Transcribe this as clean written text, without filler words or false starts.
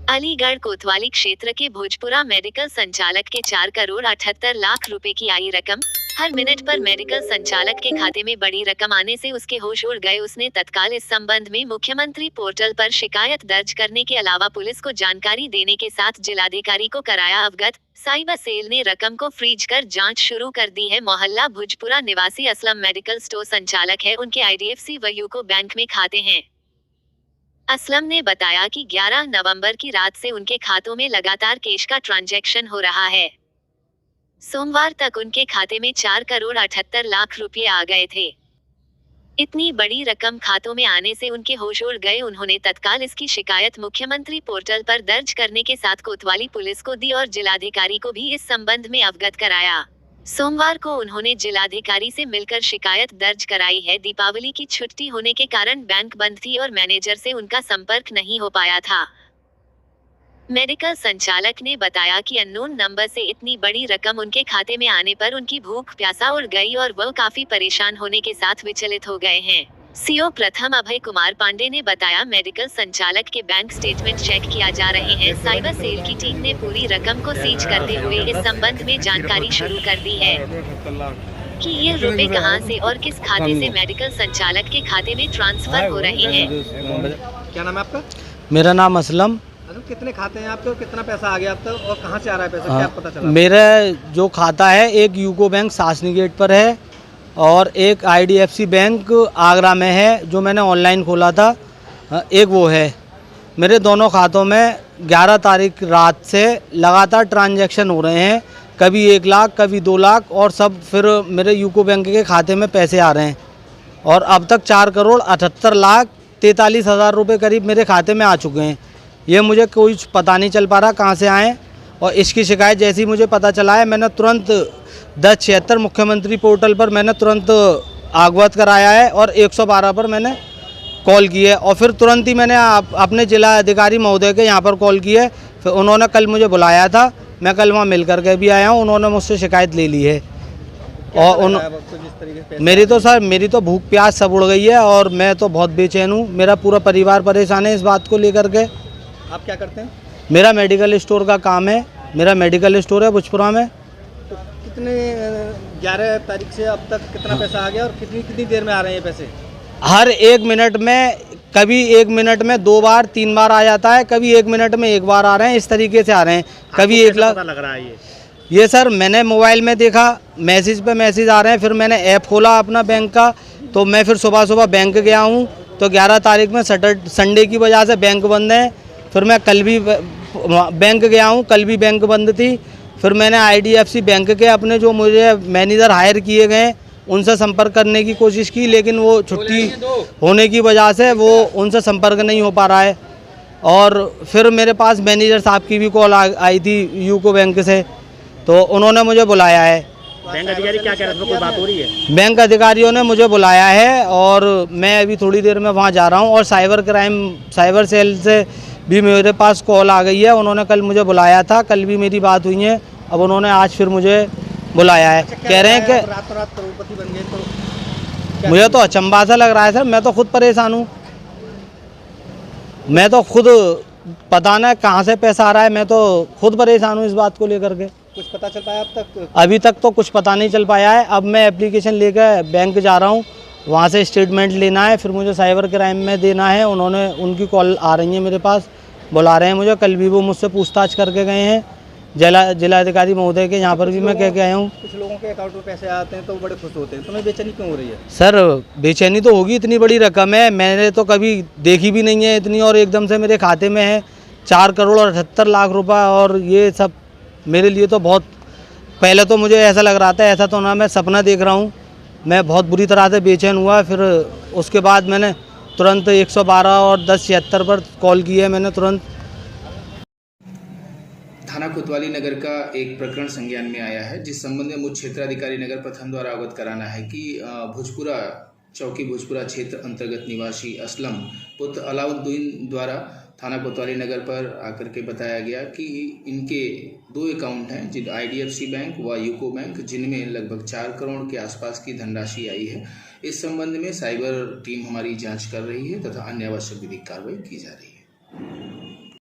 अलीगढ़ कोतवाली क्षेत्र के भोजपुरा मेडिकल संचालक के 4 करोड़ 78 लाख रुपए की आई रकम। हर मिनट पर मेडिकल संचालक के खाते में बड़ी रकम आने से उसके होश उड़ गए। उसने तत्काल इस संबंध में मुख्यमंत्री पोर्टल पर शिकायत दर्ज करने के अलावा पुलिस को जानकारी देने के साथ जिलाधिकारी को कराया अवगत। साइबर सेल ने रकम को फ्रीज कर जांच शुरू कर दी है। मोहल्ला भोजपुरा निवासी असलम मेडिकल स्टोर संचालक है। उनके IDFC व यूको बैंक में खाते हैं। असलम ने बताया कि 11 नवंबर की रात से उनके खातों में लगातार कैश का ट्रांजैक्शन हो रहा है। सोमवार तक उनके खाते में 4 करोड़ 78 लाख रुपए आ गए थे। इतनी बड़ी रकम खातों में आने से उनके होश उड़ गए। उन्होंने तत्काल इसकी शिकायत मुख्यमंत्री पोर्टल पर दर्ज करने के साथ कोतवाली पुलिस को दी और जिलाधिकारी को भी इस संबंध में अवगत कराया। सोमवार को उन्होंने जिलाधिकारी से मिलकर शिकायत दर्ज कराई है। दीपावली की छुट्टी होने के कारण बैंक बंद थी और मैनेजर से उनका संपर्क नहीं हो पाया था। मेडिकल संचालक ने बताया कि अननोन नंबर से इतनी बड़ी रकम उनके खाते में आने पर उनकी भूख प्यासा उड़ गई और वह काफी परेशान होने के साथ विचलित हो गए हैं। CO प्रथम अभय कुमार पांडे ने बताया, मेडिकल संचालक के बैंक स्टेटमेंट चेक किया जा रहे हैं। साइबर सेल की टीम ने पूरी रकम को सीज करते हुए इस संबंध में जानकारी शुरू कर दी है कि ये रुपए कहां से और किस खाते से मेडिकल संचालक के खाते में ट्रांसफर हो रहे हैं। क्या नाम है आपका? मेरा नाम असलम। कितने खाते हैं आपके और कितना पैसा आ गया अब तक और कहाँ से आ रहा है पैसा, क्या पता चला? मेरा जो खाता है एक यूको बैंक सासनी गेट पर है और एक IDFC बैंक आगरा में है जो मैंने ऑनलाइन खोला था, एक वो है। मेरे दोनों खातों में 11 तारीख रात से लगातार ट्रांजैक्शन हो रहे हैं, कभी 1 लाख कभी 2 लाख और सब फिर मेरे यूको बैंक के खाते में पैसे आ रहे हैं और अब तक 4 करोड़ 78 लाख 43 हज़ार रुपये करीब मेरे खाते में आ चुके हैं। ये मुझे कुछ पता नहीं चल पा रहा कहाँ से आए और इसकी शिकायत जैसे ही मुझे पता चला है मैंने तुरंत 1076 मुख्यमंत्री पोर्टल पर मैंने तुरंत अवगत कराया है और 112 पर मैंने कॉल की है और फिर तुरंत ही मैंने अपने जिला अधिकारी महोदय के यहाँ पर कॉल की है। फिर उन्होंने कल मुझे बुलाया था, मैं कल वहाँ मिल करके भी आया हूँ। उन्होंने मुझसे शिकायत ले ली है और मेरी तो भूख प्यास सब उड़ गई है और मैं तो बहुत बेचैन हूँ। मेरा पूरा परिवार परेशान है इस बात को लेकर के। आप क्या करते हैं? मेरा मेडिकल स्टोर का काम है, मेरा मेडिकल स्टोर है भोजपुरा में। तो कितने 11 तारीख से अब तक कितना पैसा आ गया और कितनी देर में आ रहे हैं पैसे? हर 1 मिनट में, कभी 1 मिनट में 2 बार 3 बार आ जाता है, कभी 1 मिनट में 1 बार आ रहे हैं, इस तरीके से आ रहे हैं। कभी 1 लाख लग रहा है ये सर मैंने मोबाइल में देखा, मैसेज पे मैसेज आ रहे हैं। फिर मैंने ऐप खोला अपना बैंक का, तो मैं फिर सुबह बैंक गया हूँ तो 11 तारीख में संडे की वजह से बैंक बंद है। फिर मैं कल भी बैंक गया हूँ, कल भी बैंक बंद थी। फिर मैंने IDFC बैंक के अपने जो मुझे मैनेजर हायर किए गए उनसे संपर्क करने की कोशिश की, लेकिन वो छुट्टी होने की वजह से वो उनसे संपर्क नहीं हो पा रहा है। और फिर मेरे पास मैनेजर साहब की भी कॉल आई थी यूको बैंक से, तो उन्होंने मुझे बुलाया है। बैंक अधिकारी क्या कह रहे थे, कोई बात हो रही है? बैंक अधिकारियों ने मुझे बुलाया है और मैं अभी थोड़ी देर में वहाँ जा रहा हूँ और साइबर सेल से भी मेरे पास कॉल आ गई है। उन्होंने कल मुझे बुलाया था, कल भी मेरी बात हुई है, अब उन्होंने आज फिर मुझे बुलाया है। कह रहे हैं कि रात करोड़पति बन गए, तो मुझे तो अचंभा सा लग रहा है सर। मैं तो खुद परेशान हूँ, मैं तो खुद पता ना कहाँ से पैसा आ रहा है, मैं तो खुद परेशान हूँ इस बात को लेकर के। कुछ पता चल पाया अब तक? अभी तक तो कुछ पता नहीं चल पाया है। अब मैं एप्लीकेशन लेकर बैंक जा रहा हूँ, वहाँ से स्टेटमेंट लेना है, फिर मुझे साइबर क्राइम में देना है। उनकी कॉल आ रही है मेरे पास, बुला रहे हैं मुझे। कल भी वो मुझसे पूछताछ करके गए हैं जिलाधिकारी महोदय के, यहाँ पर भी मैं कह के आया हूँ। कुछ लोगों के अकाउंट में पैसे आते हैं तो बड़े खुश होते हैं, तुम्हें बेचैनी क्यों हो रही है? सर बेचैनी तो होगी, इतनी बड़ी रकम है, मैंने तो कभी देखी भी नहीं है इतनी, और एकदम से मेरे खाते में है 4 करोड़ 78 लाख रुपए। और ये सब मेरे लिए तो बहुत, पहले तो मुझे ऐसा लग रहा था ऐसा तो ना मैं सपना देख रहा हूँ, मैं बहुत बुरी तरह से बेचैन हुआ। फिर उसके बाद मैंने तुरंत 112 और 1076 पर कॉल की है मैंने तुरंत। थाना कोतवाली नगर का एक प्रकरण संज्ञान में आया है, जिस संबंध में मुख्य क्षेत्राधिकारी नगर प्रथम द्वारा अवगत कराना है कि भोजपुरा चौकी भोजपुरा क्षेत्र अंतर्गत निवासी असलम पुत्र अलाउद्दीन द्वारा थाना कोतवाली नगर पर आकर के बताया गया कि इनके 2 अकाउंट हैं, जिन IDFC बैंक व यूको बैंक, जिनमें लगभग 4 करोड़ के आसपास की धनराशि आई है। इस संबंध में साइबर टीम हमारी जांच कर रही है तथा अन्य आवश्यक विधिक कार्रवाई की जा रही है।